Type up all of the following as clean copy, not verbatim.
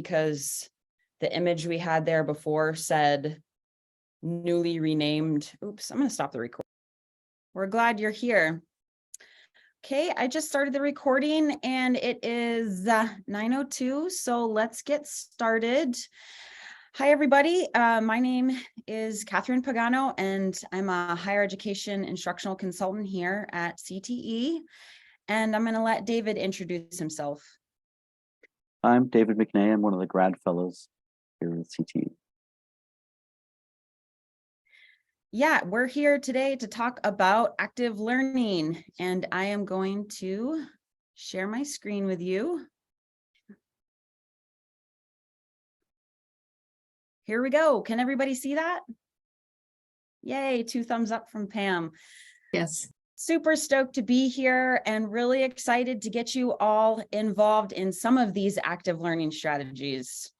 because the image we had there before said newly renamed. Oops, I'm going to stop the recording. We're glad you're here. Okay, I just started the recording and it is 9:02, so let's get started. Hi, everybody. My name is Catherine Pagano, and I'm a higher education instructional consultant here at CTE. And I'm going to let David introduce himself. I'm David McNay. I'm one of the grad fellows here at CTE. Yeah, we're here today to talk about active learning, and I am going to share my screen with you. Here we go. Can everybody see that? Yay, 2 thumbs up from Pam. Yes. Super stoked to be here and really excited to get you all involved in some of these active learning strategies.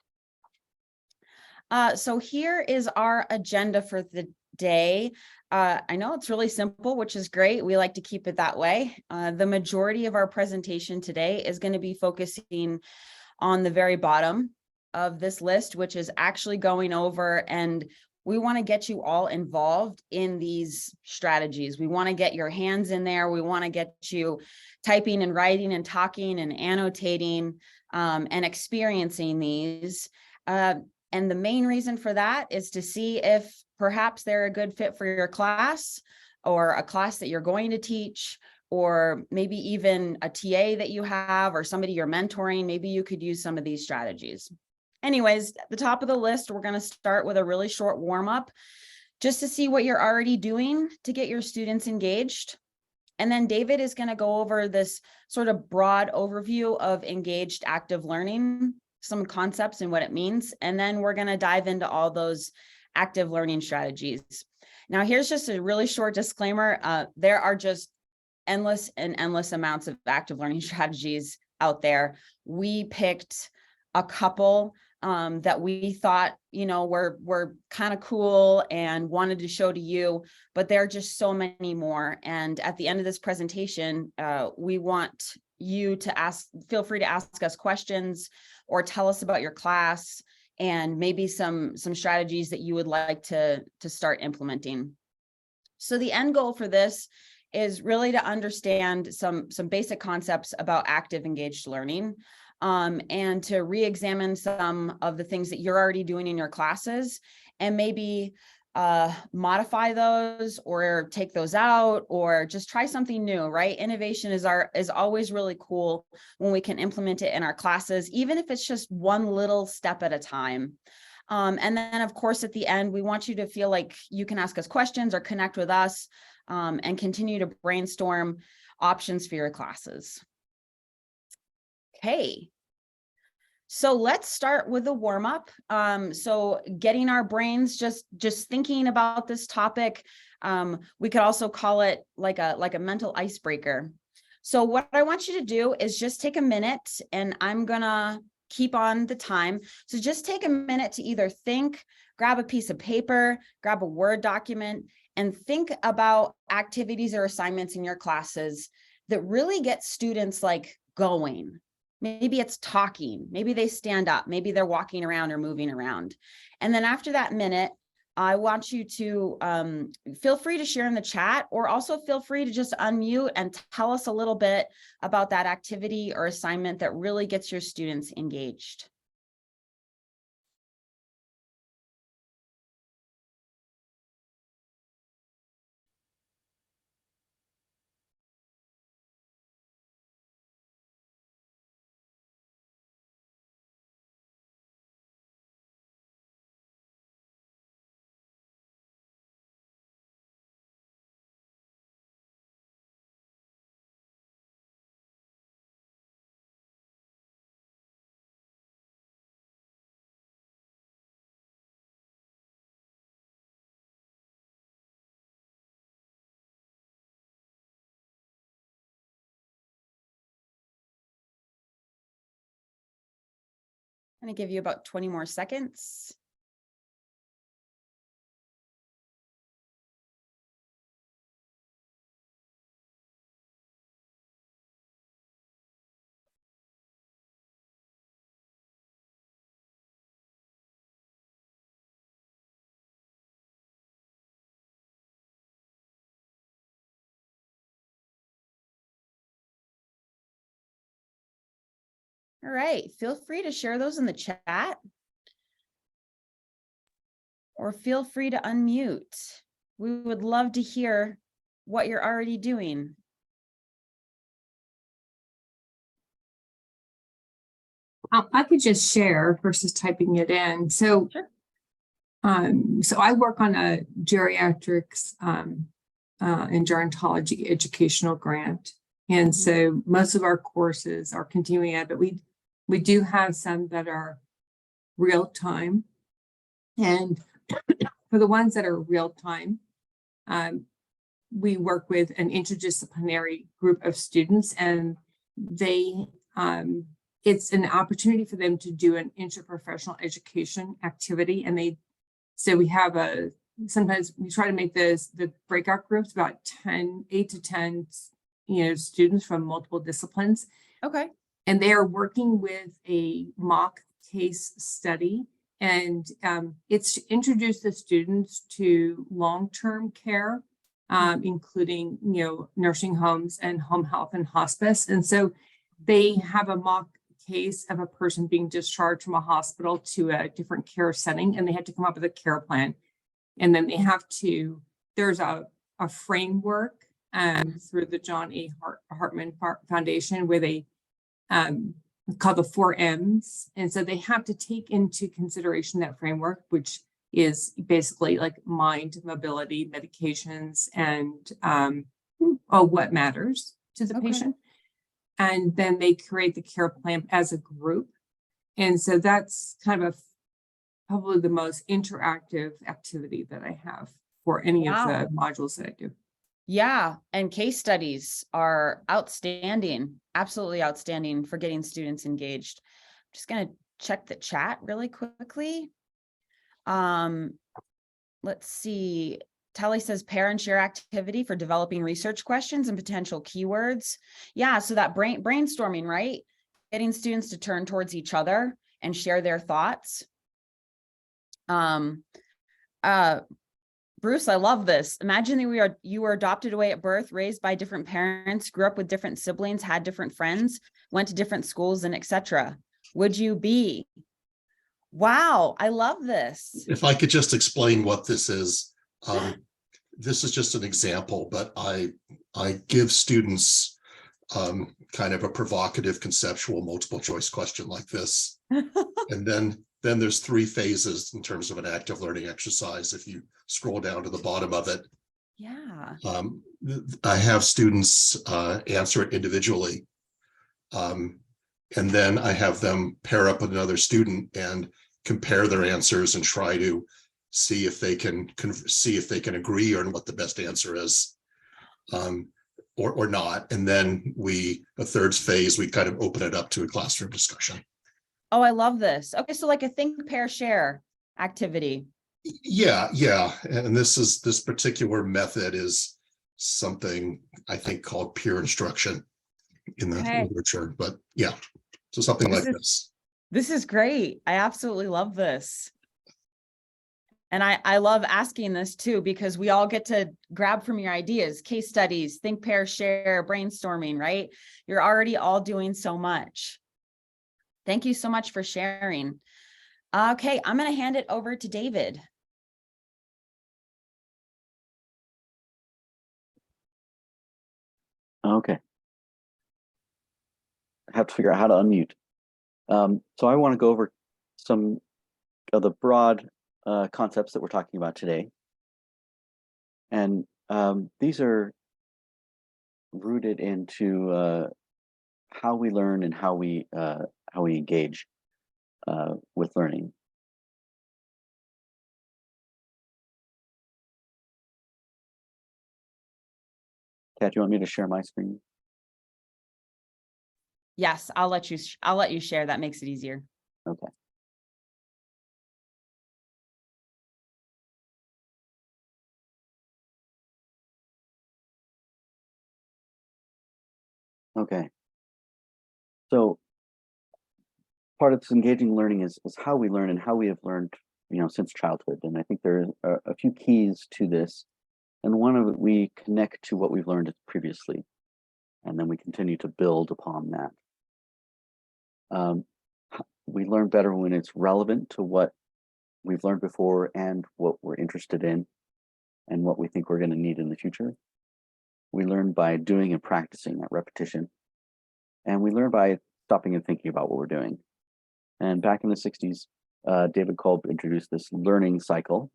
So here is our agenda for the day. I know it's really simple, which is great. We like to keep it that way. The majority of our presentation today is going to be focusing on the very bottom of this list, which is actually going over, and we want to get you all involved in these strategies. We want to get your hands in there. We want to get you typing and writing and talking and annotating and experiencing these. And the main reason for that is to see if perhaps they're a good fit for your class or a class that you're going to teach, or maybe even a TA that you have or somebody you're mentoring. Maybe you could use some of these strategies. Anyways, at the top of the list, we're going to start with a really short warm-up just to see what you're already doing to get your students engaged. And then David is going to go over this sort of broad overview of engaged active learning, some concepts and what it means. And then we're going to dive into all those active learning strategies. Now, here's just a really short disclaimer. There are just endless amounts of active learning strategies out there. We picked a couple that we thought, were kind of cool and wanted to show to you, but there are just so many more. And at the end of this presentation, we want you to feel free to ask us questions or tell us about your class and maybe some strategies that you would like to start implementing. So the end goal for this is really to understand some basic concepts about active engaged learning, and to re-examine some of the things that you're already doing in your classes and maybe modify those or take those out or just try something new, right? Innovation is always really cool when we can implement it in our classes, even if it's just one little step at a time. And then of course, at the end, we want you to feel like you can ask us questions or connect with us and continue to brainstorm options for your classes. Okay. So let's start with a warm up. So getting our brains just thinking about this topic. We could also call it like a mental icebreaker. So what I want you to do is just take a minute, and I'm gonna keep on the time. So just take a minute to either think, grab a piece of paper, grab a Word document, and think about activities or assignments in your classes that really get students like going. Maybe it's talking, maybe they stand up, maybe they're walking around or moving around. And then after that minute, I want you to feel free to share in the chat, or also feel free to just unmute and tell us a little bit about that activity or assignment that really gets your students engaged. I'm going to give you about 20 more seconds. All right, feel free to share those in the chat or feel free to unmute. We would love to hear what you're already doing. I could just share versus typing it in. So, Sure. so I work on a geriatrics and gerontology educational grant, and so most of our courses are continuing ed, but we do have some that are real time, and for the ones that are real time, we work with an interdisciplinary group of students, and they it's an opportunity for them to do an interprofessional education activity. And so we have sometimes we try to make the breakout groups about 8 to 10, students from multiple disciplines. Okay. And they are working with a mock case study. And it's to introduce the students to long-term care, including, nursing homes and home health and hospice. And so they have a mock case of a person being discharged from a hospital to a different care setting, and they have to come up with a care plan. And then they have to, there's a framework through the John A. Hartman Foundation where they called the 4 M's. And so they have to take into consideration that framework, which is basically like mind, mobility, medications, and what matters to the patient. And then they create the care plan as a group. And so that's kind of probably the most interactive activity that I have for any of the modules that I do. Yeah, and case studies are outstanding, absolutely outstanding for getting students engaged. I'm just going to check the chat really quickly. Let's see. Tally says pair and share activity for developing research questions and potential keywords. Yeah, so that brainstorming, right? Getting students to turn towards each other and share their thoughts. Bruce, I love this. Imagine that you were adopted away at birth, raised by different parents, grew up with different siblings, had different friends, went to different schools, and etc. Would you be? Wow, I love this. If I could just explain what this is just an example, but I give students kind of a provocative conceptual multiple choice question like this. And then there's 3 phases in terms of an active learning exercise. If you scroll down to the bottom of it, yeah, I have students answer it individually. And then I have them pair up with another student and compare their answers and try to see if they can agree on what the best answer is, or not. And then a third phase, we kind of open it up to a classroom discussion. Oh, I love this. Okay, so like a think, pair, share activity. Yeah. And this particular method is something I think called peer instruction in the literature, but yeah, so something like this. This is great. I absolutely love this. And I love asking this too, because we all get to grab from your ideas, case studies, think, pair, share, brainstorming, right? You're already all doing so much. Thank you so much for sharing. Okay, I'm going to hand it over to David. Okay. I have to figure out how to unmute. So I want to go over some of the broad concepts that we're talking about today. And these are rooted into how we learn and how we engage with learning. Kat, do you want me to share my screen? Yes, I'll let you share. That makes it easier. Okay. Okay. So part of this engaging learning is how we learn and how we have learned, since childhood. And I think there are a few keys to this. And one of it, we connect to what we've learned previously, and then we continue to build upon that. Um, we learn better when it's relevant to what we've learned before and what we're interested in and what we think we're going to need in the future. We learn by doing and practicing that repetition. And we learn by stopping and thinking about what we're doing. And back in the 60s, David Kolb introduced this learning cycle,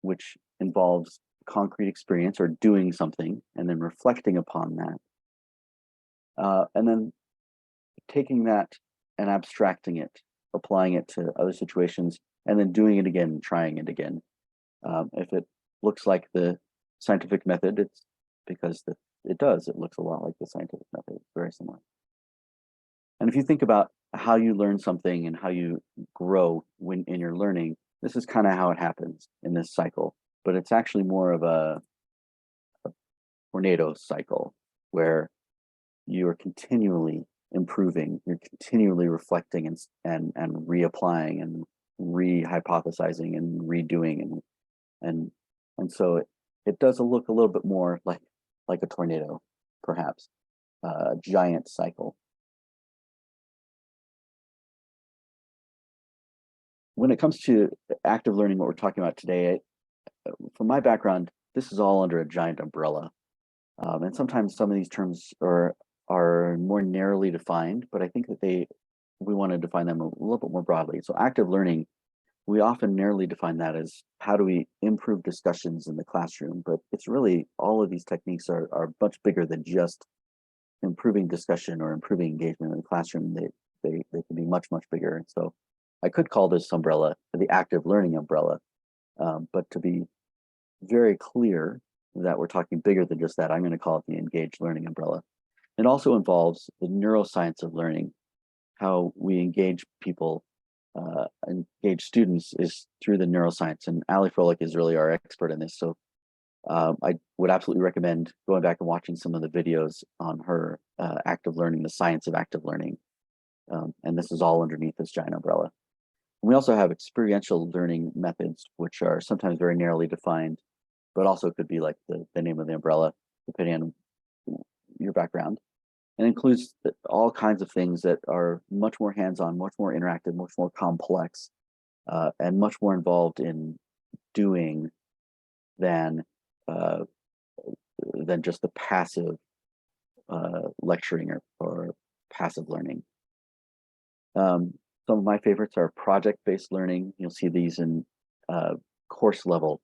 which involves concrete experience or doing something and then reflecting upon that. And then taking that and abstracting it, applying it to other situations, and then doing it again, trying it again. If it looks like the scientific method, it's because it does. It looks a lot like the scientific method. It's very similar. And if you think about how you learn something and how you grow when in your learning, this is kind of how it happens in this cycle. But it's actually more of a tornado cycle where you are continually improving, you're continually reflecting and reapplying and re-hypothesizing and redoing and so it does look a little bit more like a tornado, perhaps a giant cycle. When it comes to active learning, what we're talking about today, from my background, this is all under a giant umbrella. And sometimes some of these terms are more narrowly defined, but I think that we want to define them a little bit more broadly. So active learning, we often narrowly define that as how do we improve discussions in the classroom, but it's really all of these techniques are much bigger than just improving discussion or improving engagement in the classroom. They can be much, much bigger. And so I could call this umbrella the active learning umbrella, but to be very clear that we're talking bigger than just that, I'm going to call it the engaged learning umbrella. It also involves the neuroscience of learning. How we engage people, engage students is through the neuroscience. And Ali Froelich is really our expert in this. So I would absolutely recommend going back and watching some of the videos on her active learning, the science of active learning. And this is all underneath this giant umbrella. And we also have experiential learning methods, which are sometimes very narrowly defined, but also could be like the name of the umbrella, depending on your background. And includes all kinds of things that are much more hands-on, much more interactive, much more complex, and much more involved in doing than just the passive lecturing or passive learning. Some of my favorites are project-based learning. You'll see these in course level.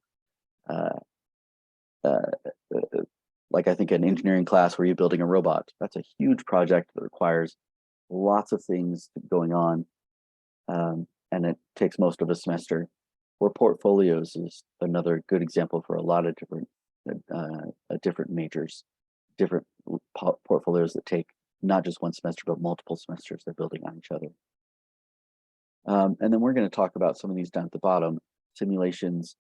Like I think an engineering class where you're building a robot. That's a huge project that requires lots of things going on, and it takes most of a semester. Or portfolios is another good example for a lot of different majors, different portfolios that take not just one semester, but multiple semesters. They're building on each other. And then we're going to talk about some of these down at the bottom, simulations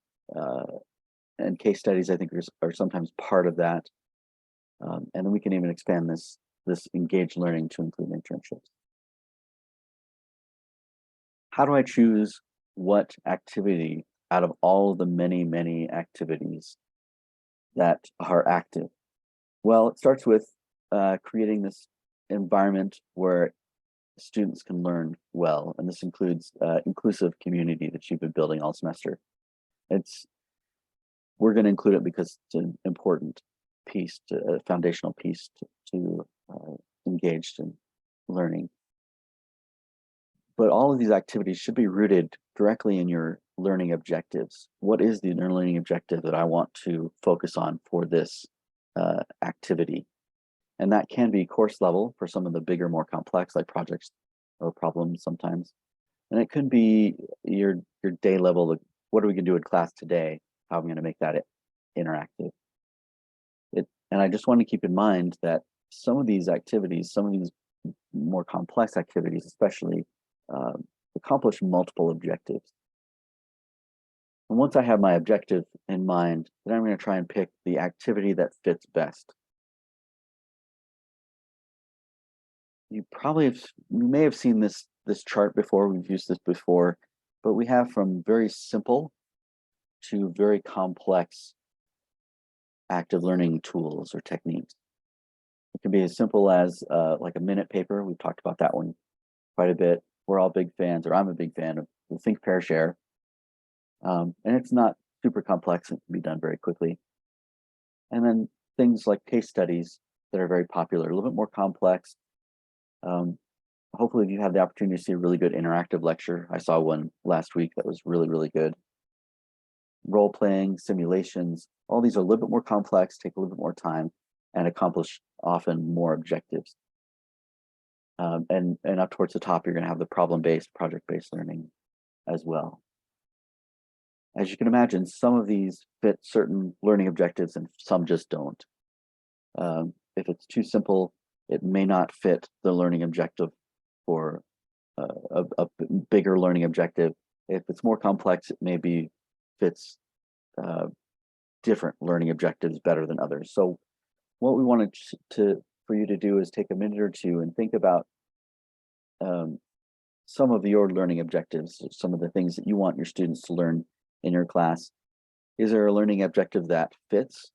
and case studies. I think are sometimes part of that. And then we can even expand this engaged learning to include internships. How do I choose what activity out of all of the many, many activities that are active? Well, it starts with creating this environment where students can learn well. And this includes inclusive community that you've been building all semester. We're going to include it because it's an important piece, a foundational piece to engaged in learning. But all of these activities should be rooted directly in your learning objectives. What is the learning objective that I want to focus on for this activity? And that can be course level for some of the bigger, more complex, like projects or problems sometimes. And it could be your day level, like what are we going to do in class today? How am I going to make that interactive? And I just want to keep in mind that some of these activities, some of these more complex activities especially, accomplish multiple objectives. And once I have my objective in mind, then I'm going to try and pick the activity that fits best. You may have seen this chart before. We've used this before, but we have from very simple to very complex active learning tools or techniques. It can be as simple as like a minute paper. We've talked about that one. quite a bit. We're all big fans, or I'm a big fan of the Think, Pair, Share. And it's not super complex and can be done very quickly. And then things like case studies that are very popular, a little bit more complex. Hopefully, if you have the opportunity to see a really good interactive lecture, I saw one last week that was really, really good. Role playing, simulations, all these are a little bit more complex, take a little bit more time, and accomplish often more objectives. And up towards the top, you're going to have the problem-based, project-based learning as well. As you can imagine, some of these fit certain learning objectives and some just don't. If it's too simple, it may not fit the learning objective for a bigger learning objective. If it's more complex, it maybe fits different learning objectives better than others. So what we wanted for you to do is take a minute or two and think about some of your learning objectives, some of the things that you want your students to learn in your class. Is there a learning objective that fits?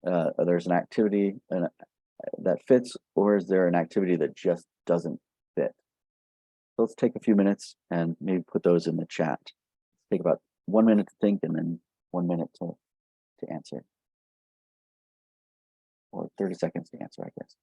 There's an activity that fits, or is there an activity that just doesn't fit? So let's take a few minutes and maybe put those in the chat. Take about 1 minute to think and then 1 minute to answer. Or 30 seconds to answer, I guess.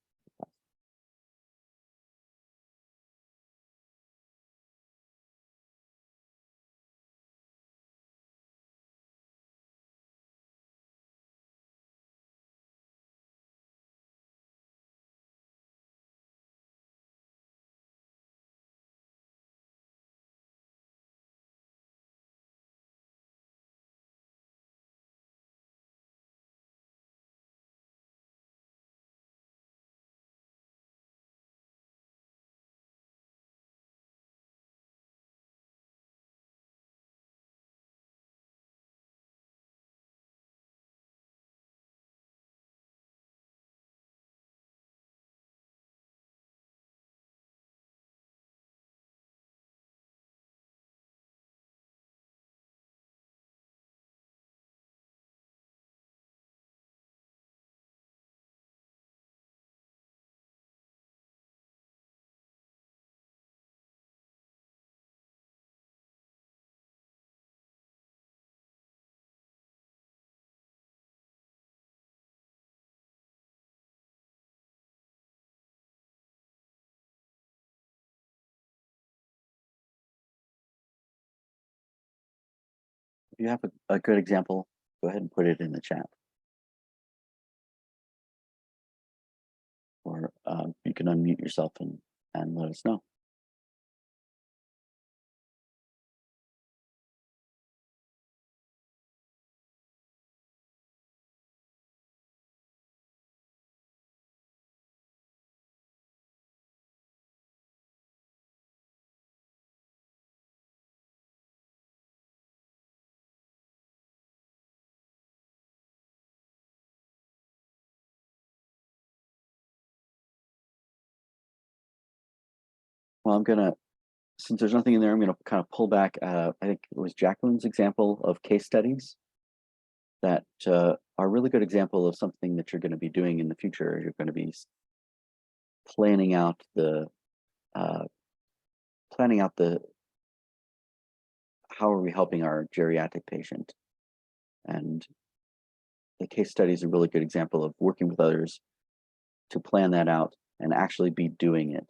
If you have a good example, go ahead and put it in the chat. Or you can unmute yourself and let us know. Well, since there's nothing in there, I'm gonna kind of pull back. I think it was Jacqueline's example of case studies that are a really good example of something that you're going to be doing in the future. You're going to be planning out the how are we helping our geriatric patient, and the case study is a really good example of working with others to plan that out and actually be doing it.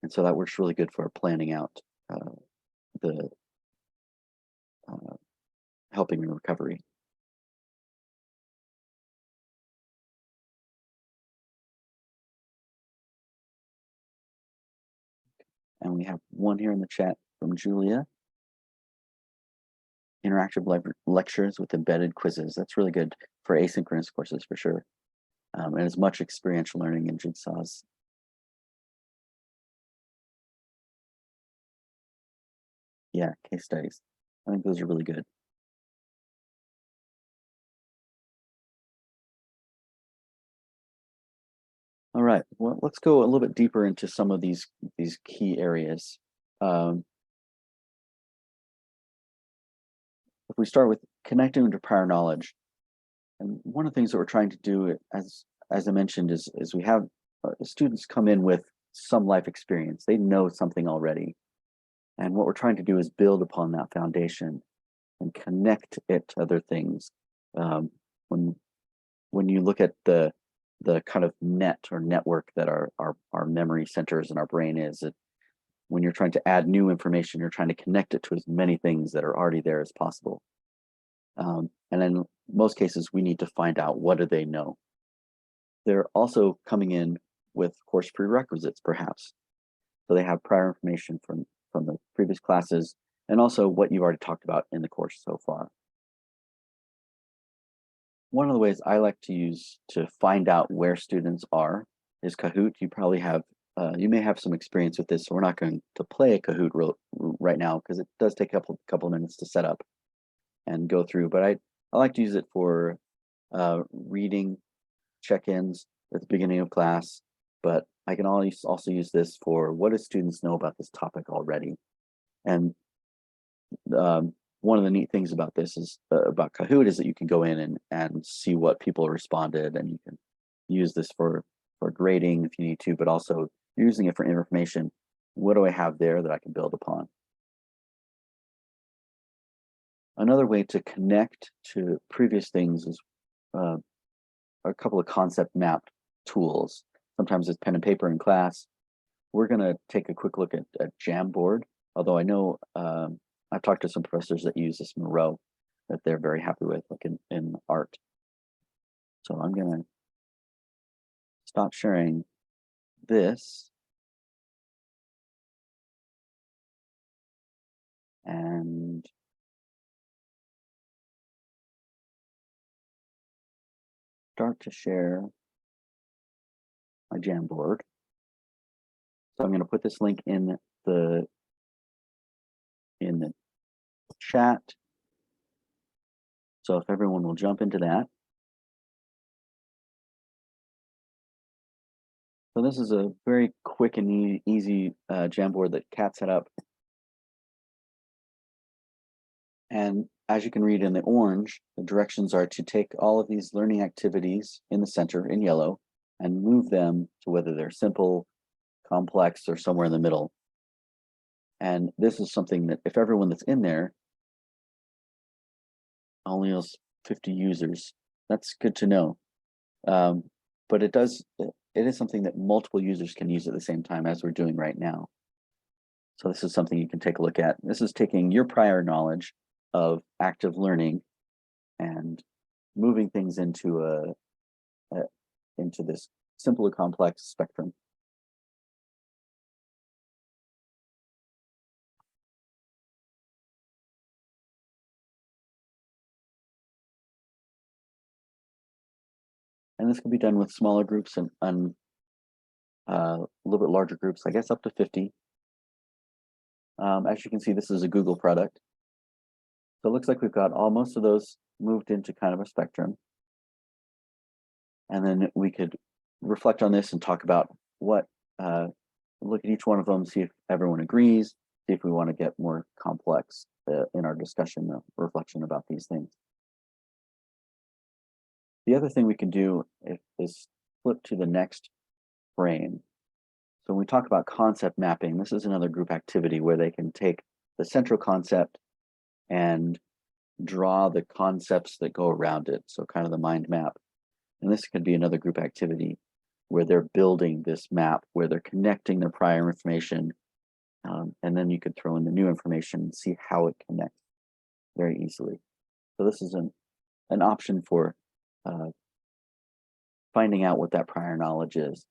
And so that works really good for planning out the helping in recovery. And we have one here in the chat from Julia. Interactive lectures with embedded quizzes. That's really good for asynchronous courses for sure. And as much experiential learning in jigsaws. Yeah, case studies. I think those are really good. All right, well, let's go a little bit deeper into some of these key areas. If we start with connecting to prior knowledge, and one of the things that we're trying to do, as I mentioned, is we have students come in with some life experience. They know something already. And what we're trying to do is build upon that foundation and connect it to other things. When you look at the kind of net or network that our memory centers in our brain is, when you're trying to add new information, you're trying to connect it to as many things that are already there as possible. And in most cases, we need to find out, what do they know? They're also coming in with course prerequisites, perhaps. So they have prior information from the previous classes, and also what you've already talked about in the course so far. One of the ways I like to use to find out where students are is Kahoot. You probably have, you may have some experience with this, so we're not going to play a Kahoot right now because it does take a couple of minutes to set up and go through. But I like to use it for reading check-ins at the beginning of class. But I can also use this for, what do students know about this topic already? And one of the neat things about this is about Kahoot is that you can go in and see what people responded, and you can use this for grading if you need to, but also using it for information. What do I have there that I can build upon? Another way to connect to previous things is a couple of concept map tools. Sometimes it's pen and paper in class. We're going to take a quick look at Jamboard, although I know I've talked to some professors that use this in Moreau that they're very happy with, like in art. So I'm going to stop sharing this and start to share my Jamboard. So I'm going to put this link in the chat. So if everyone will jump into that. So this is a very quick and easy Jamboard that Kat set up. And as you can read in the orange, the directions are to take all of these learning activities in the center in yellow and move them to whether they're simple, complex, or somewhere in the middle. And this is something that if everyone that's in there only has 50 users, that's good to know. But it is something that multiple users can use at the same time, as we're doing right now. So this is something you can take a look at. This is taking your prior knowledge of active learning and moving things into into this simple to complex spectrum. And this can be done with smaller groups and a little bit larger groups, I guess up to 50. As you can see, this is a Google product. So it looks like we've got most of those moved into kind of a spectrum. And then we could reflect on this and talk about what, look at each one of them, see if everyone agrees, see if we want to get more complex in our discussion or reflection about these things. The other thing we can do is flip to the next frame. So when we talk about concept mapping, this is another group activity where they can take the central concept and draw the concepts that go around it. So kind of the mind map. And this could be another group activity where they're building this map, where they're connecting their prior information. And then you could throw in the new information and see how it connects very easily. So this is an option for finding out what that prior knowledge is.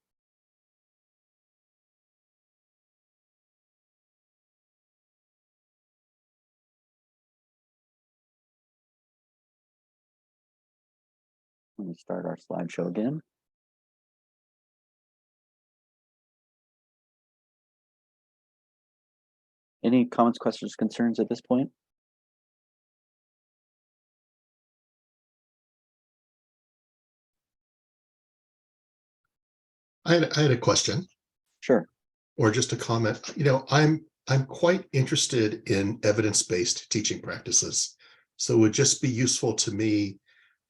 Let me start our slideshow again. Any comments, questions, concerns at this point? I had a question. Sure. Or just a comment. You know, I'm quite interested in evidence-based teaching practices. So it would just be useful to me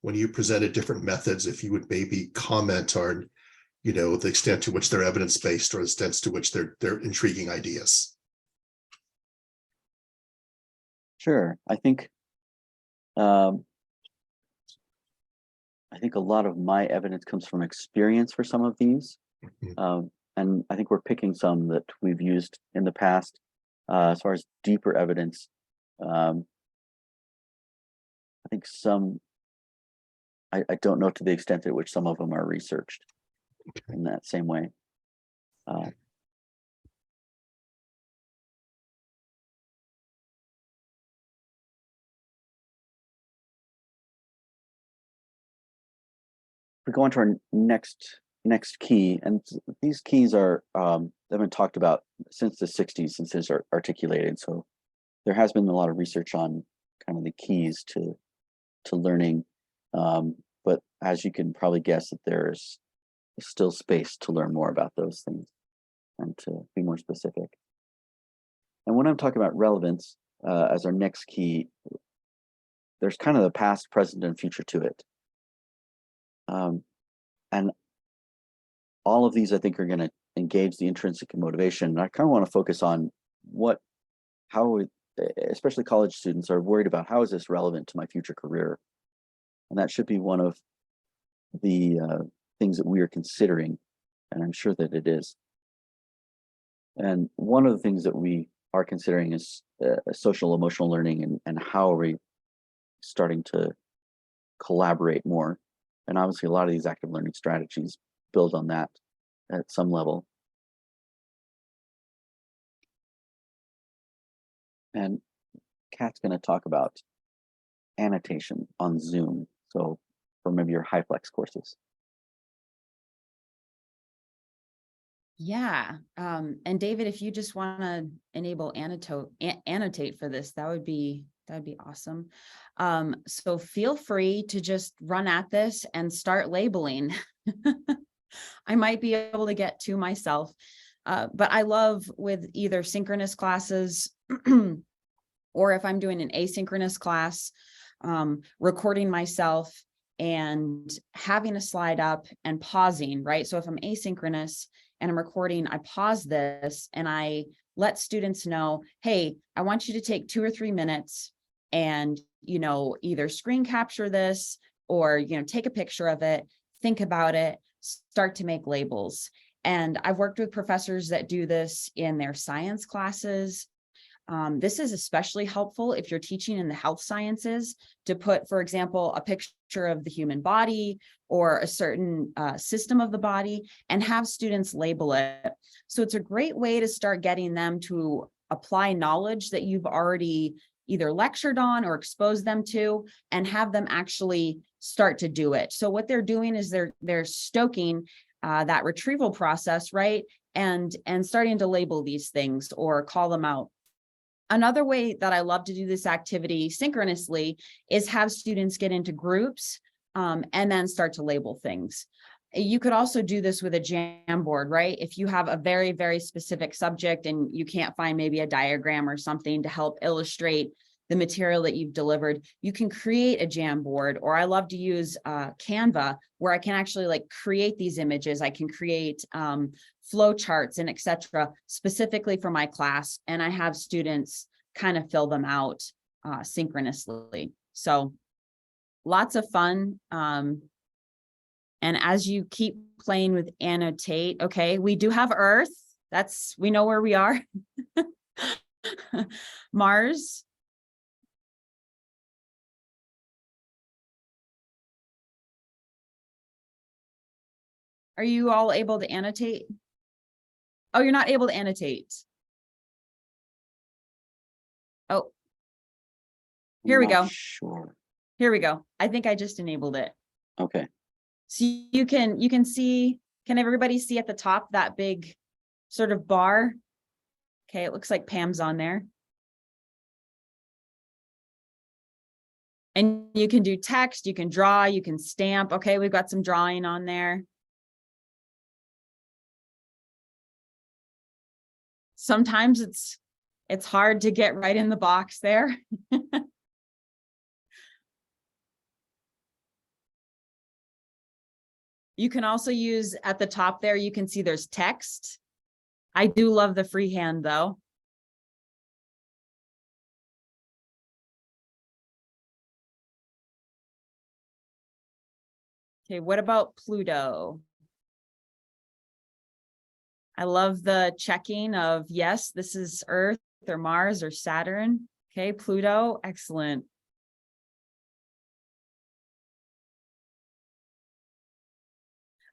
when you presented different methods, if you would maybe comment on, the extent to which they're evidence-based or the extent to which they're intriguing ideas. Sure. I think a lot of my evidence comes from experience for some of these. And I think we're picking some that we've used in the past. As far as deeper evidence, I think I don't know to the extent at which some of them are researched in that same way. We go on to our next key, and these keys are have been talked about since the 60s, since it's articulated. So there has been a lot of research on kind of the keys to learning, but as you can probably guess, that there's still space to learn more about those things and to be more specific. And when I'm talking about relevance as our next key, there's kind of the past, present, and future to it. And all of these, I think, are going to engage the intrinsic motivation. And I kind of want to focus on how, especially college students, are worried about how is this relevant to my future career? And that should be one of the things that we are considering, and I'm sure that it is. And one of the things that we are considering is social emotional learning, and how are we starting to collaborate more. And obviously a lot of these active learning strategies build on that at some level. And Kat's going to talk about annotation on Zoom. So for maybe your HighFlex courses. Yeah. And David, if you just want to enable annotate for this, that'd be awesome. So feel free to just run at this and start labeling. I might be able to get to myself, but I love with either synchronous classes or if I'm doing an asynchronous class, recording myself and having a slide up and pausing, right? So if I'm asynchronous and I'm recording, I pause this and I let students know, hey, I want you to take 2 or 3 minutes and, either screen capture this or, take a picture of it, think about it, start to make labels. And I've worked with professors that do this in their science classes. This is especially helpful if you're teaching in the health sciences to put, for example, a picture of the human body or a certain system of the body and have students label it. So it's a great way to start getting them to apply knowledge that you've already either lectured on or exposed them to and have them actually start to do it. So what they're doing is they're stoking that retrieval process, right? And starting to label these things or call them out. Another way that I love to do this activity synchronously is have students get into groups and then start to label things. You could also do this with a Jamboard, right? If you have a very, very specific subject and you can't find maybe a diagram or something to help illustrate the material that you've delivered, you can create a Jamboard, or I love to use Canva, where I can actually create these images. I can create flow charts and etc. specifically for my class, and I have students kind of fill them out synchronously. So lots of fun. And as you keep playing with annotate, okay, we do have Earth. We know where we are. Mars. Are you all able to annotate? Oh, you're not able to annotate. Oh, here we go. Sure. Here we go. I think I just enabled it. Okay. So you can see, can everybody see at the top that big sort of bar? Okay, it looks like Pam's on there. And you can do text, you can draw, you can stamp. Okay, we've got some drawing on there. Sometimes it's hard to get right in the box there. You can also use at the top there, you can see there's text. I do love the freehand though. Okay, what about Pluto? I love the checking of, yes, this is Earth or Mars or Saturn. Okay, Pluto, excellent.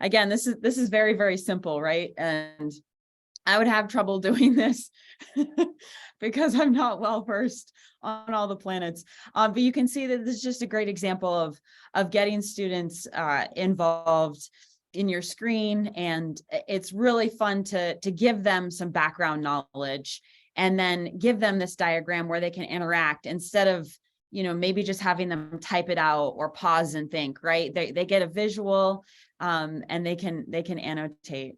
Again, this is very, very simple, right? And I would have trouble doing this because I'm not well versed on all the planets. But you can see that this is just a great example of getting students involved in your screen, and it's really fun to give them some background knowledge and then give them this diagram where they can interact instead of, you know, maybe just having them type it out or pause and think, right? They get a visual and they can annotate.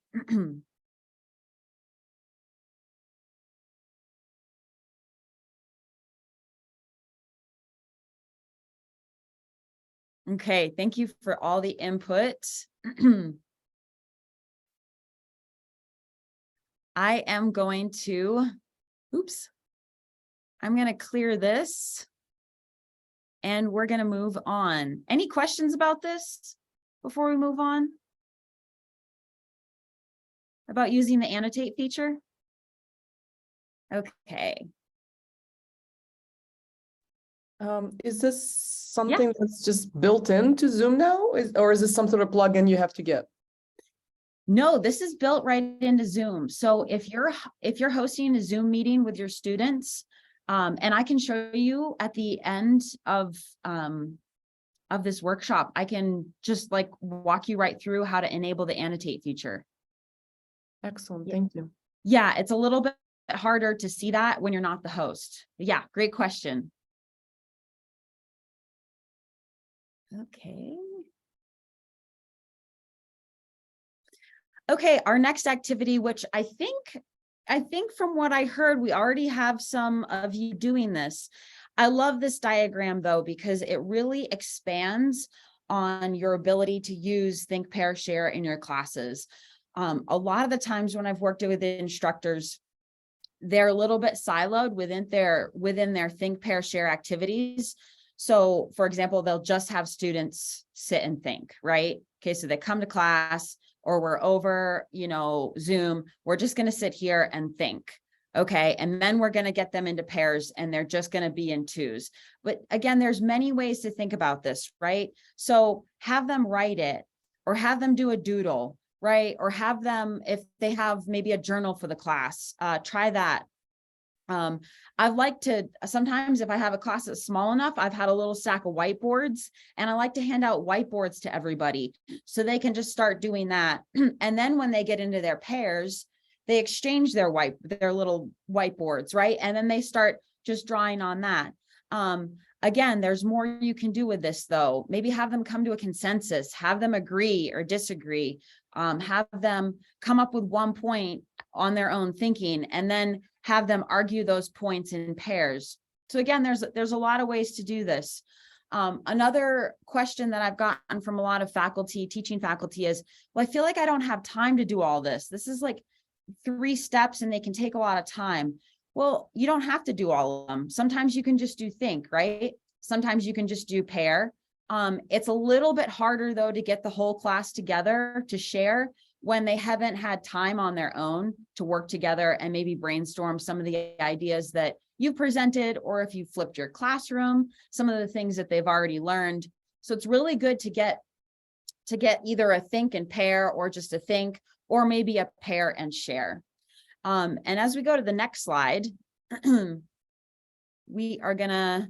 Okay, thank you for all the input. I am going to, I'm going to clear this and we're going to move on. Any questions about this before we move on? About using the annotate feature? Okay. Is this something that's just built into Zoom now? Or is this some sort of plugin you have to get? No, this is built right into Zoom. So if you're hosting a Zoom meeting with your students, and I can show you at the end of this workshop, I can just like walk you right through how to enable the annotate feature. Excellent, thank you. Yeah, it's a little bit harder to see that when you're not the host. Yeah, great question. Okay. Okay, our next activity, which I think from what I heard, we already have some of you doing this. I love this diagram though, because it really expands on your ability to use Think, Pair, Share in your classes. A lot of the times when I've worked with instructors, they're a little bit siloed within their Think, Pair, Share activities. So for example, they'll just have students sit and think, right? Okay, so they come to class or we're over, you know, Zoom, we're just going to sit here and think. Okay, and then we're going to get them into pairs and they're just going to be in twos. But again, there's many ways to think about this, right? So have them write it or have them do a doodle, right? Or have them, if they have maybe a journal for the class, try that. I like to, sometimes if I have a class that's small enough, I've had a little stack of whiteboards and I like to hand out whiteboards to everybody so they can just start doing that. And then when they get into their pairs, they exchange their little whiteboards, right? And then they start just drawing on that. Again, there's more you can do with this though. Maybe have them come to a consensus, have them agree or disagree, have them come up with one point on their own thinking, and then have them argue those points in pairs. So again, there's a lot of ways to do this. Another question that I've gotten from a lot of faculty, teaching faculty is, well, I feel like I don't have time to do all this. This is like 3 steps and they can take a lot of time. Well, you don't have to do all of them. Sometimes you can just do think, right? Sometimes you can just do pair. It's a little bit harder though to get the whole class together to share when they haven't had time on their own to work together and maybe brainstorm some of the ideas that you presented, or if you flipped your classroom, some of the things that they've already learned. So it's really good to get either a think and pair or just a think, or maybe a pair and share. And as we go to the next slide, we are gonna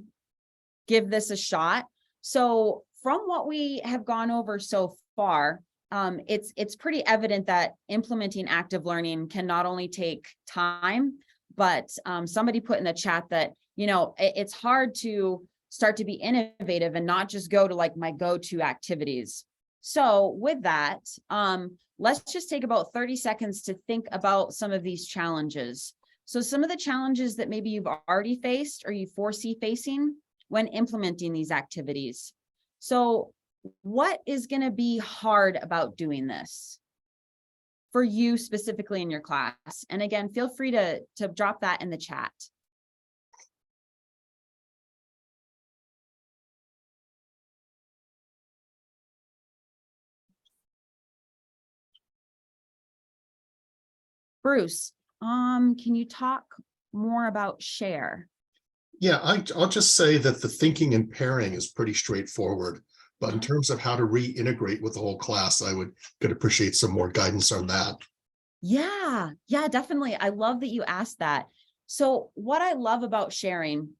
give this a shot. So from what we have gone over so far, it's pretty evident that implementing active learning can not only take time, but somebody put in the chat that, you know, it's hard to start to be innovative and not just go to like my go-to activities. So with that, let's just take about 30 seconds to think about some of these challenges. So some of the challenges that maybe you've already faced or you foresee facing when implementing these activities. So what is going to be hard about doing this for you specifically in your class? And again, feel free to drop that in the chat. Bruce, can you talk more about share? Yeah, I'll just say that the thinking and pairing is pretty straightforward. But in terms of how to reintegrate with the whole class, could appreciate some more guidance on that. Yeah, definitely. I love that you asked that. So what I love about sharing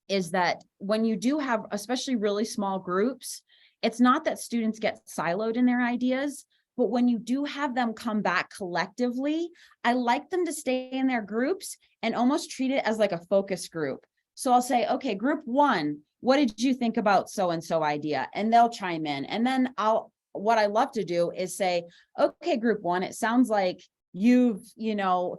is that when you do have, especially really small groups, it's not that students get siloed in their ideas, but when you do have them come back collectively, I like them to stay in their groups and almost treat it as like a focus group. So I'll say, okay, group one, what did you think about so-and-so idea? And they'll chime in. And then what I love to do is say, okay, group one, it sounds like you've,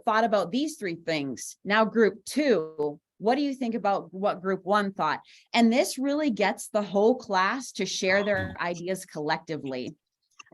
thought about these three things. Now group two, what do you think about what group one thought? And this really gets the whole class to share their ideas collectively.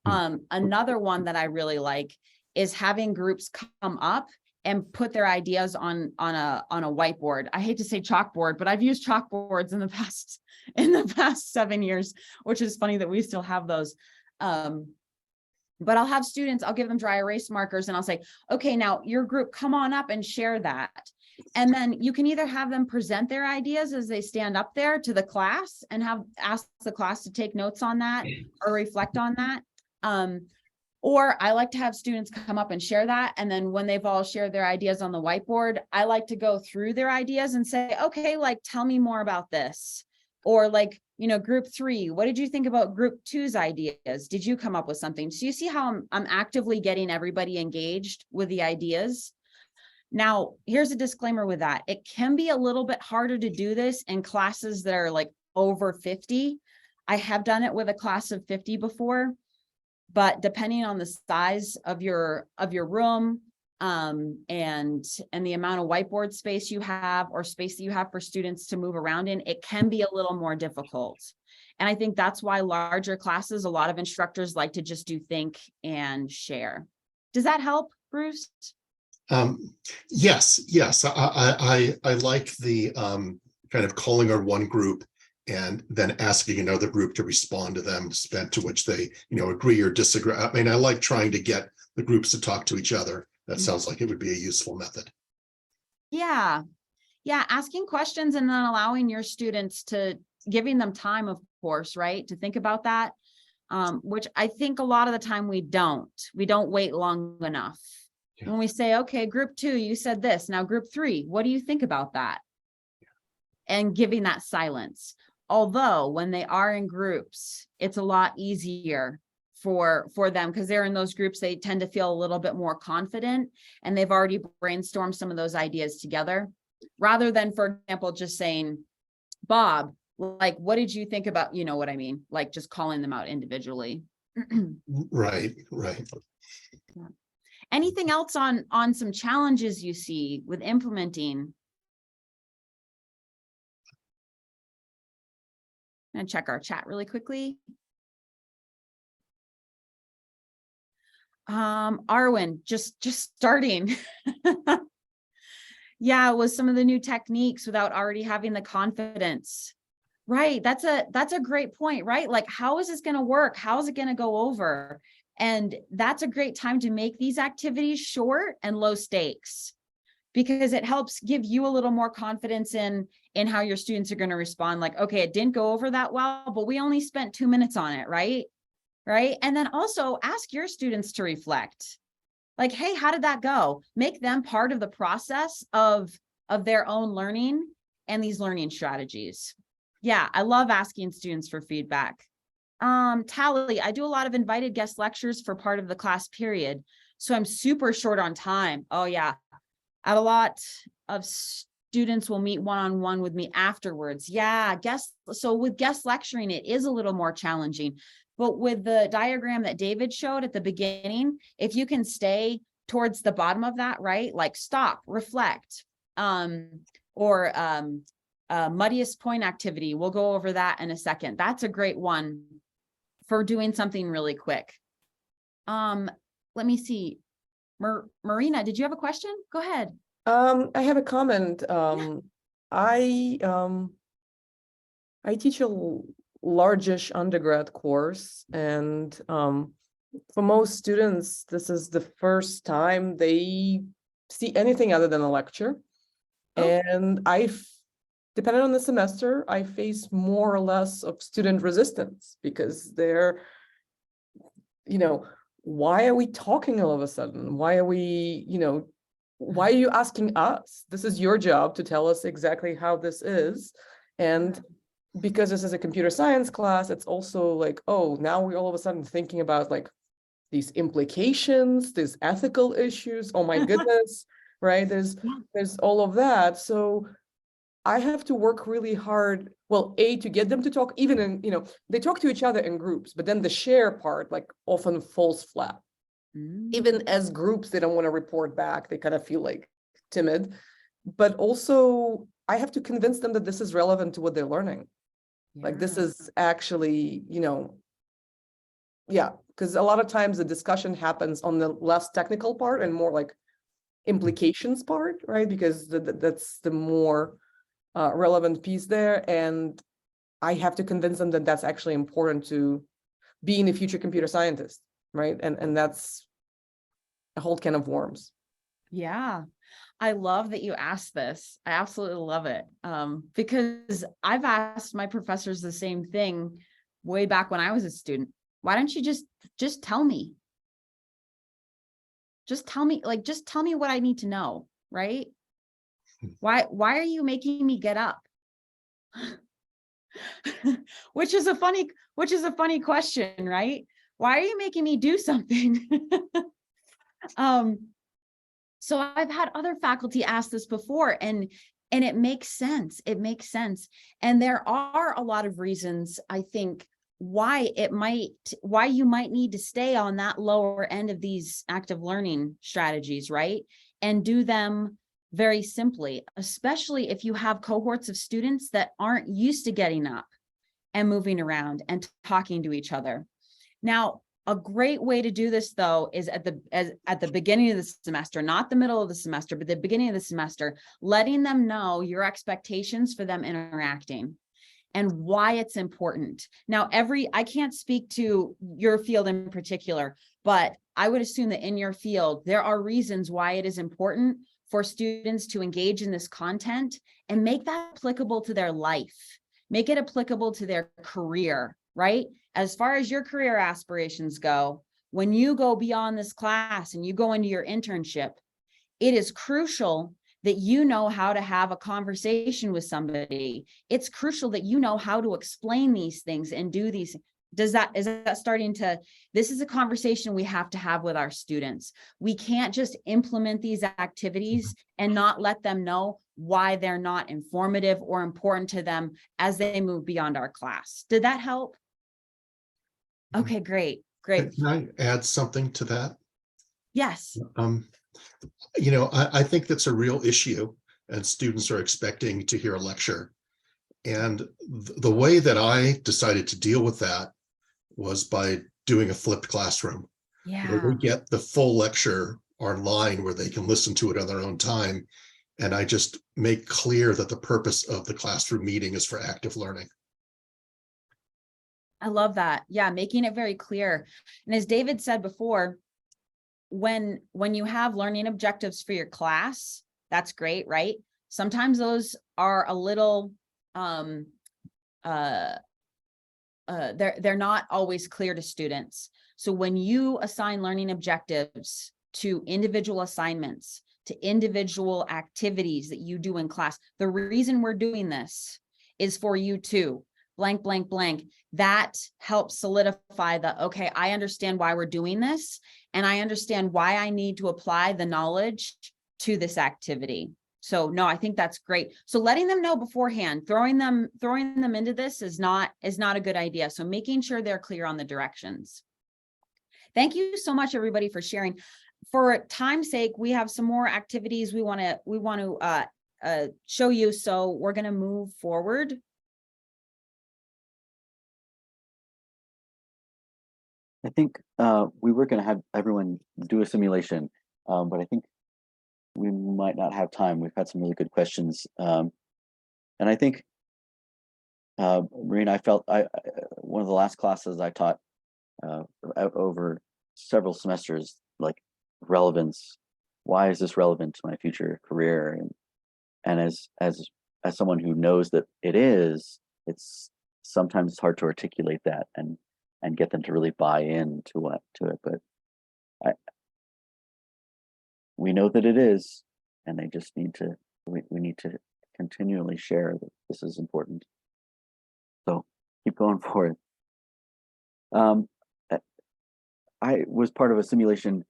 Another one that I really like is having groups come up and put their ideas on a whiteboard. I hate to say chalkboard, but I've used chalkboards in the past 7 years, which is funny that we still have those. But I'll have students, I'll give them dry erase markers and I'll say, okay, now your group, come on up and share that. And then you can either have them present their ideas as they stand up there to the class and ask the class to take notes on that or reflect on that. Or I like to have students come up and share that. And then when they've all shared their ideas on the whiteboard, I like to go through their ideas and say, okay, like, tell me more about this. Or like, group three, what did you think about group two's ideas? Did you come up with something? So you see how I'm actively getting everybody engaged with the ideas. Now, here's a disclaimer with that. It can be a little bit harder to do this in classes that are like over 50. I have done it with a class of 50 before. But depending on the size of your room and the amount of whiteboard space you have or space that you have for students to move around in, it can be a little more difficult. And I think that's why larger classes, a lot of instructors like to just do think and share. Does that help, Bruce? Yes. I like the kind of calling our one group and then asking another group to respond to them, to which they, agree or disagree. I mean, I like trying to get the groups to talk to each other. That sounds like it would be a useful method. Yeah, asking questions and then allowing your students giving them time, of course, right, to think about that, which I think a lot of the time we don't wait long enough. Yeah. When we say, okay, group two, you said this, now group three, what do you think about that? Yeah. And giving that silence. Although when they are in groups, it's a lot easier for them because they're in those groups, they tend to feel a little bit more confident and they've already brainstormed some of those ideas together rather than, for example, just saying, Bob, like, what did you think about, you know what I mean? Like just calling them out individually. Right. Yeah. Anything else on some challenges you see with implementing? And check our chat really quickly. Arwen, just starting. Yeah, with some of the new techniques without already having the confidence. Right, that's a great point, right? Like, how is this going to work? How is it going to go over? And that's a great time to make these activities short and low stakes, because it helps give you a little more confidence in how your students are going to respond. Like, okay, it didn't go over that well, but we only spent 2 minutes on it, right? And then also ask your students to reflect. Like, hey, how did that go? Make them part of the process of their own learning and these learning strategies. Yeah, I love asking students for feedback. Tally, I do a lot of invited guest lectures for part of the class period, so I'm super short on time. Oh yeah. A lot of students will meet one-on-one with me afterwards. Yeah, so with guest lecturing, it is a little more challenging. But with the diagram that David showed at the beginning, if you can stay towards the bottom of that, right? Like stop, reflect, muddiest point activity. We'll go over that in a second. That's a great one for doing something really quick. Let me see. Marina, did you have a question? Go ahead. I have a comment. I teach a largish undergrad course, and for most students, this is the first time they see anything other than a lecture. Oh. And depending on the semester, I face more or less of student resistance because they're, why are we talking all of a sudden? Why are we, why are you asking us? This is your job to tell us exactly how this is. And because this is a computer science class, it's also like, oh, now we're all of a sudden thinking about like these implications, these ethical issues. Oh my goodness, right? There's all of that. So I have to work really hard. Well, to get them to talk, even in, they talk to each other in groups, but then the share part like often falls flat. Even as groups, they don't want to report back. They kind of feel like timid, but also I have to convince them that this is relevant to what they're learning. Like this is actually, because a lot of times the discussion happens on the less technical part and more like implications part, right? Because that's the more relevant piece there. And I have to convince them that that's actually important to being a future computer scientist, right? And that's a whole can of worms. Yeah. I love that you asked this. I absolutely love it. Because I've asked my professors the same thing way back when I was a student. Why don't you just tell me? Just tell me what I need to know, right? Why are you making me get up? Which is a funny question, right? Why are you making me do something? So I've had other faculty ask this before, and it makes sense. It makes sense. And there are a lot of reasons, I think, why you might need to stay on that lower end of these active learning strategies, right? And do them very simply, especially if you have cohorts of students that aren't used to getting up and moving around and talking to each other. Now, a great way to do this, though, is at the beginning of the semester, not the middle of the semester, but the beginning of the semester, letting them know your expectations for them interacting and why it's important. Now, I can't speak to your field in particular, but I would assume that in your field, there are reasons why it is important for students to engage in this content and make that applicable to their life, make it applicable to their career, right? As far as your career aspirations go, when you go beyond this class and you go into your internship, it is crucial that you know how to have a conversation with somebody. It's crucial that you know how to explain these things and do these. Is that starting to, this is a conversation we have to have with our students. We can't just implement these activities and not let them know why they're not informative or important to them as they move beyond our class. Did that help? Okay, great. Can I add something to that? Yes. I think that's a real issue, and students are expecting to hear a lecture. And the way that I decided to deal with that was by doing a flipped classroom. Yeah. Where we get the full lecture online where they can listen to it on their own time. And I just make clear that the purpose of the classroom meeting is for active learning. I love that. Yeah, making it very clear. And as David said before, when you have learning objectives for your class, that's great, right? Sometimes those are a little they're not always clear to students. So when you assign learning objectives to individual assignments, to individual activities that you do in class, the reason we're doing this is for you to blank, blank, blank. That helps solidify okay, I understand why we're doing this, and I understand why I need to apply the knowledge to this activity. So no, I think that's great. So letting them know beforehand, throwing them into this is not a good idea. So making sure they're clear on the directions. Thank you so much, everybody, for sharing. For time's sake, we have some more activities we want to show you. So we're going to move forward. I think we were going to have everyone do a simulation, but I think we might not have time. We've had some really good questions, and I think, Maureen, I felt one of the last classes I taught over several semesters, like relevance. Why is this relevant to my future career? And as someone who knows that it is, it's sometimes hard to articulate that and get them to really buy into it. But we know that it is, and they just need to. We need to continually share that this is important. So keep going forward. I was part of a simulation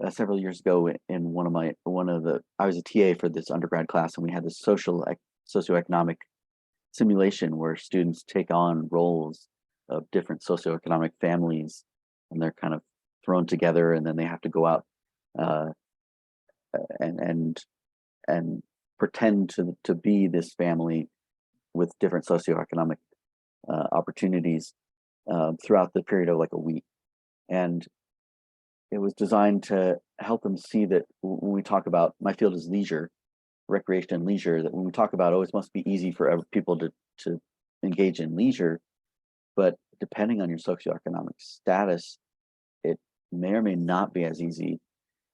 several years ago in I was a TA for this undergrad class, and we had this socioeconomic simulation where students take on roles of different socioeconomic families, and they're kind of thrown together, and then they have to go out and pretend to be this family with different socioeconomic opportunities throughout the period of like a week. And it was designed to help them see that when we talk about, my field is leisure, recreation and leisure, that when we talk about, oh, it must be easy for people to engage in leisure, but depending on your socioeconomic status, it may or may not be as easy.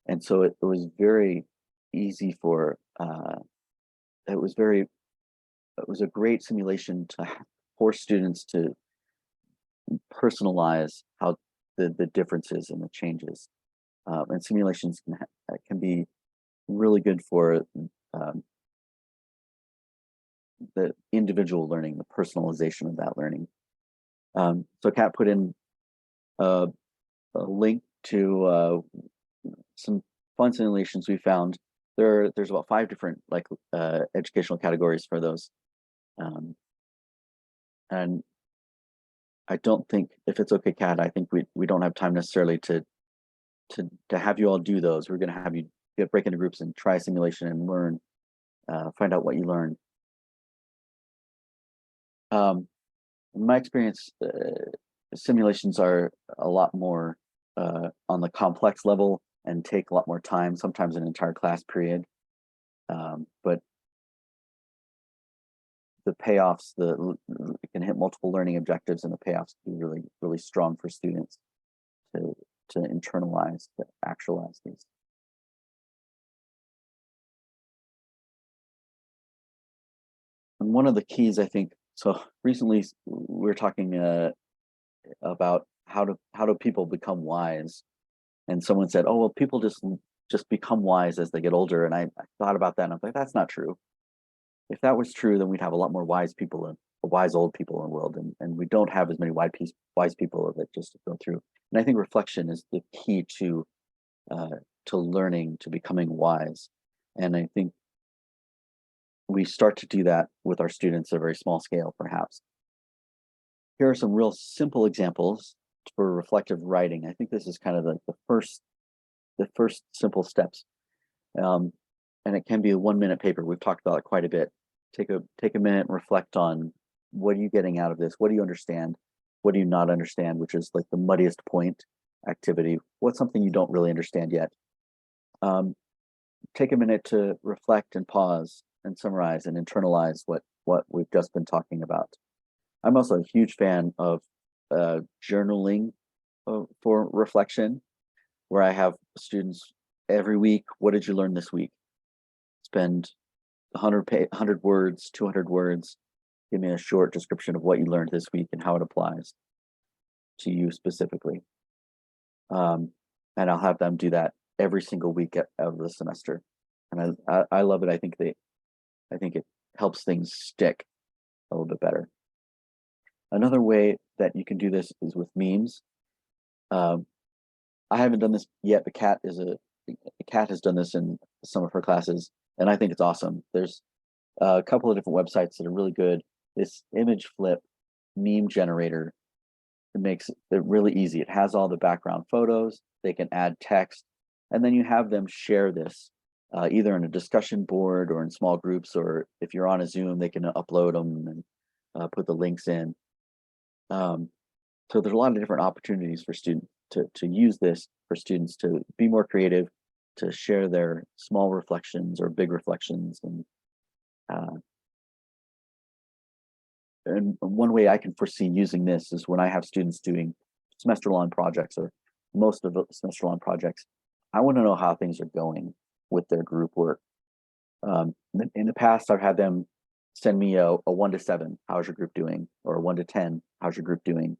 And so it was very easy for, it was a great simulation to force students to personalize how the differences and the changes. And simulations can be really good for the individual learning, the personalization of that learning. So Kat put in a link to some fun simulations we found. There's about 5 different educational categories for those. And I don't think, if it's okay, Kat, I think we don't have time necessarily to have you all do those. We're going to have you break into groups and try a simulation and learn, find out what you learn. In my experience, simulations are a lot more on the complex level and take a lot more time, sometimes an entire class period. But the payoffs, it can hit multiple learning objectives, and the payoffs can be really, really strong for students to internalize, to actualize these. And one of the keys, I think, so recently we were talking about how do people become wise, and someone said, oh, well, people just become wise as they get older. And I thought about that, and I'm like, that's not true. If that was true, then we'd have a lot more wise people and wise old people in the world, and we don't have as many wise people that just go through. And I think reflection is the key to learning, to becoming wise. And I think we start to do that with our students at a very small scale, perhaps. Here are some real simple examples for reflective writing. I think this is kind of the first simple steps. And it can be a 1-minute paper. We've talked about it quite a bit. Take a minute and reflect on, what are you getting out of this? What do you understand? What do you not understand? Which is like the muddiest point activity. What's something you don't really understand yet? Take a minute to reflect and pause and summarize and internalize what we've just been talking about. I'm also a huge fan of journaling for reflection, where I have students every week. What did you learn this week? Spend 100 words, 200 words. Give me a short description of what you learned this week and how it applies to you specifically. And I'll have them do that every single week of the semester. And I love it. I think it helps things stick a little bit better. Another way that you can do this is with memes. I haven't done this yet, but Kat has done this in some of her classes, and I think it's awesome. There's a couple of different websites that are really good. This image flip meme generator, it makes it really easy. It has all the background photos. They can add text, and then you have them share this either in a discussion board or in small groups, or if you're on a Zoom, they can upload them and put the links in. So there's a lot of different opportunities for students to use this for students to be more creative, to share their small reflections or big reflections. And one way I can foresee using this is when I have students doing semester-long projects or most of the semester-long projects, I want to know how things are going with their group work. In the past, I've had them send me a 1 to 7, how's your group doing? Or a 1 to 10, how's your group doing?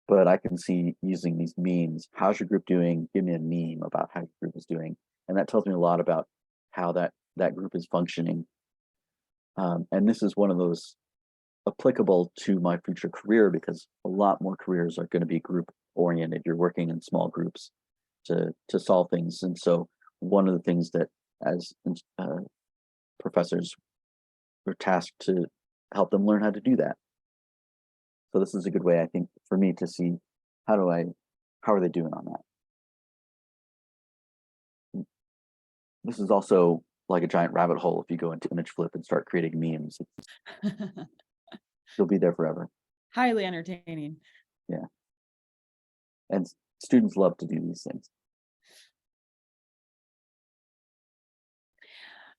But I can see using these memes, how's your group doing? Give me a meme about how your group is doing. And that tells me a lot about how that group is functioning. And this is one of those applicable to my future career, because a lot more careers are going to be group oriented. You're working in small groups to solve things. And so one of the things that as professors, we're tasked to help them learn how to do that. So this is a good way, I think, for me to see how are they doing on that. This is also like a giant rabbit hole. If you go into image flip and start creating memes, you'll be there forever. Highly entertaining. Yeah. And students love to do these things.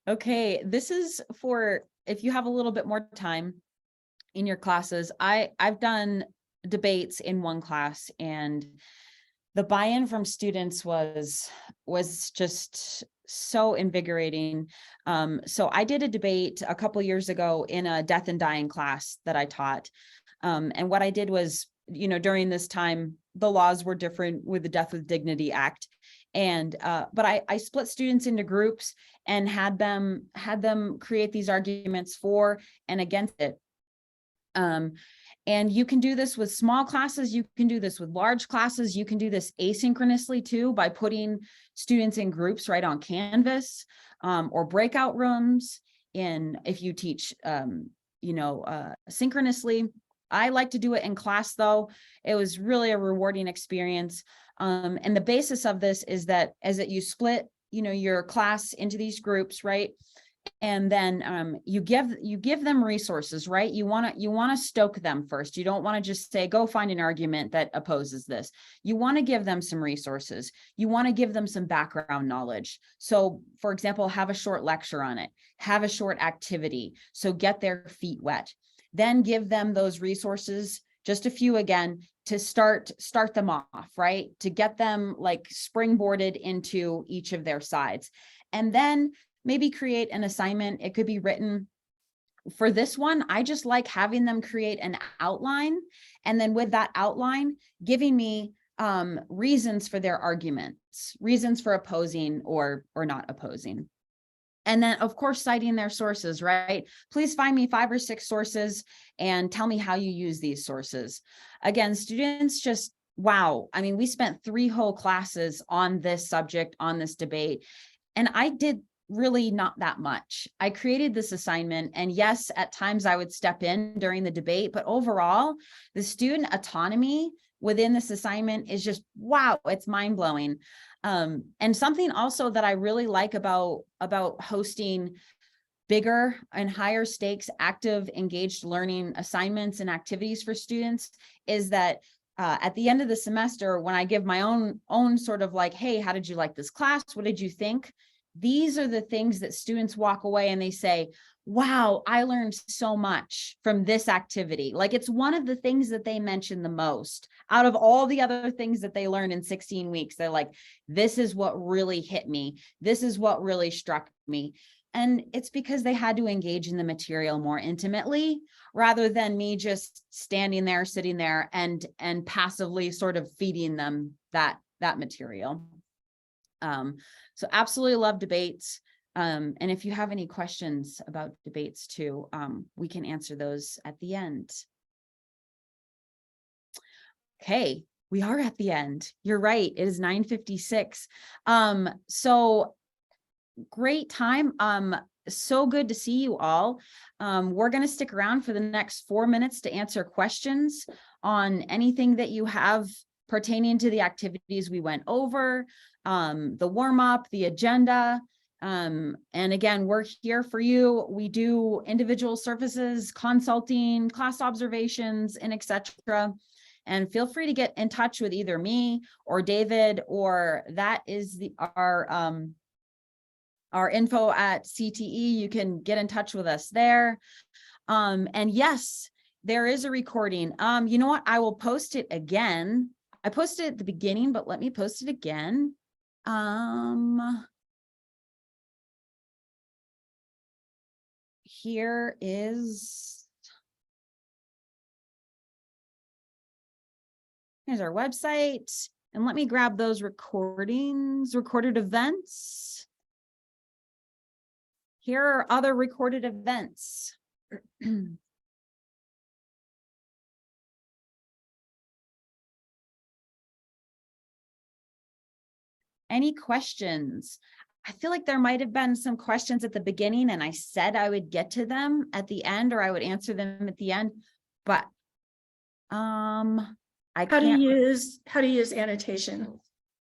Okay, this is for if you have a little bit more time in your classes. I've done debates in one class, and the buy-in from students was just so invigorating. So I did a debate a couple years ago in a death and dying class that I taught. And what I did was, during this time, the laws were different with the Death with Dignity Act. And but I split students into groups and had them create these arguments for and against it. And you can do this with small classes, you can do this with large classes, you can do this asynchronously too, by putting students in groups right on Canvas, or breakout rooms if you teach synchronously. I like to do it in class though. It was really a rewarding experience. And the basis of this is that you split, your class into these groups, right? And then you give them resources, right? You want to stoke them first. You don't want to just say, go find an argument that opposes this. You want to give them some resources. You want to give them some background knowledge. So for example, have a short lecture on it, have a short activity. So get their feet wet, then give them those resources, just a few again, to start them off, right? To get them like springboarded into each of their sides. And then maybe create an assignment. It could be written. For this one, I just like having them create an outline, and then with that outline, giving me reasons for their arguments, reasons for opposing or not opposing. And then, of course, citing their sources, right? Please find me 5 or 6 sources and tell me how you use these sources. Again, students just, wow. I mean, we spent 3 whole classes on this subject, on this debate, and I did really not that much. I created this assignment, and yes, at times I would step in during the debate, but overall, the student autonomy within this assignment is just, wow, it's mind-blowing. And something also that I really like about hosting bigger and higher stakes, active, engaged learning assignments and activities for students is that at the end of the semester, when I give my own sort of like, hey, how did you like this class? What did you think? These are the things that students walk away and they say, wow, I learned so much from this activity. Like it's one of the things that they mention the most out of all the other things that they learned in 16 weeks. They're like, this is what really hit me. This is what really struck me. And it's because they had to engage in the material more intimately rather than me just standing there, sitting there and passively sort of feeding them that material. So absolutely love debates. And if you have any questions about debates too, we can answer those at the end. Okay, we are at the end. You're right. It is 9:56. So great time. So good to see you all. We're going to stick around for the next 4 minutes to answer questions on anything that you have pertaining to the activities we went over, the warm-up, the agenda. And again, we're here for you. We do individual services, consulting, class observations, and etc. And feel free to get in touch with either me or David, or that is our info at CTE. You can get in touch with us there. And yes, there is a recording. You know what? I will post it again. I posted it at the beginning, but let me post it again. Here is, here's our website. And let me grab those recordings, recorded events. Here are other recorded events. Any questions? I feel like there might have been some questions at the beginning and I said I would get to them at the end, or I would answer them at the end, but I How do can't. you use annotation?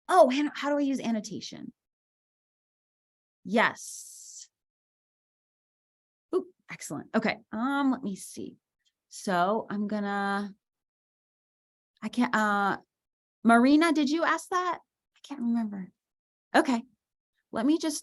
Oh, how do I use annotation? Yes. Ooh, excellent. Okay. Let me see. So I'm gonna, I can't, Marina, did you ask that? I can't remember. Okay. Let me just